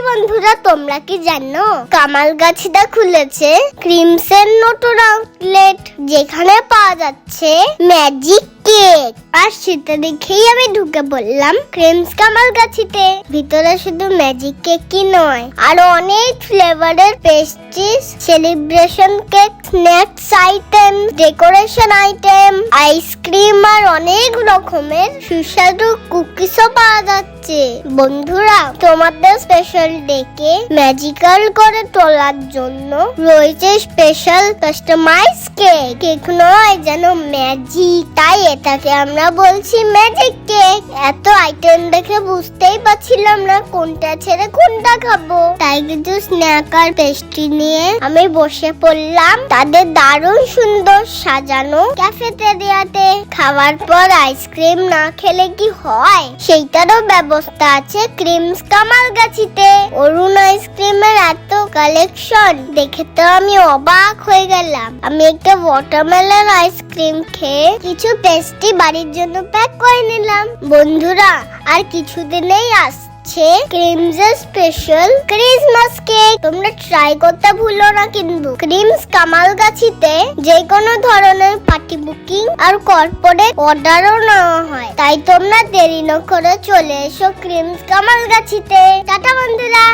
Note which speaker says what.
Speaker 1: বন্ধুরা, তোমরা কি জানো কামালগাছিটা খুলেছে ক্রিমসের নতুন আউটলেট, যেখানে পাওয়া যাচ্ছে ম্যাজিক কেক। আর সেটা দেখেই আমি ঢুকে পড়লাম ক্রিমস কামালগাছিতে। ভিতরে শুধু ম্যাজিক কেক কি নয়, আরো অনেক ফ্লেভারের pastries, celebration cake, snacks item, decoration item, ice cream আর অনেক রকমের সুস্বাদু কুকিজও পাওয়া যাচ্ছে। বন্ধুরা, তোমাদের স্পেশাল ডেকে ম্যাজিক্যাল করে তোলার জন্য রয়েছে স্পেশাল কাস্টমাইজ কেক। কেক নয় যেন ম্যাজিক, তাই এটাকে আমরা বলছি ম্যাজিক কেক। এত আইটেম দেখে বুঝতেই পারছিলাম না কোনটা ছেড়ে কোনটা খাবো, তাই কিছু স্ন্যাক আর পেস্ট্রি নিয়ে আমি বসে পড়লাম তাদের দারুণ সুন্দর সাজানো ক্যাফেটেরিয়াতে। খাওয়ার পর আইসক্রিম না খেলে কি হয়, সেইটারও ব্যবস্থা আছে ক্রিমস কামালগাছিতে। অরুণ আইসক্রিমের এত কালেকশন দেখে তো আমি অবাক হয়ে গেলাম। আমি একটা ওয়াটারমেলন আইসক্রিম খেয়ে কিছু পেস্ট্রি বাড়ির জন্য প্যাক করে নিলাম। বন্ধুরা, আর কিছুদিনেই আসছে ক্রিমসের স্পেশাল ক্রিসমাস কেক। তোমরা ট্রাই করতে ভুলো না কিন্তু। ক্রিমস কামালগাছিতে যে কোনো ধরনের পার্টি বুকিং আর কর্পোরেট অর্ডারও নেওয়া হয়, তাই তোমরা দেরি না করে চলে এসো ক্রিমস কামালগাছিতে। টাটা বন্ধুরা।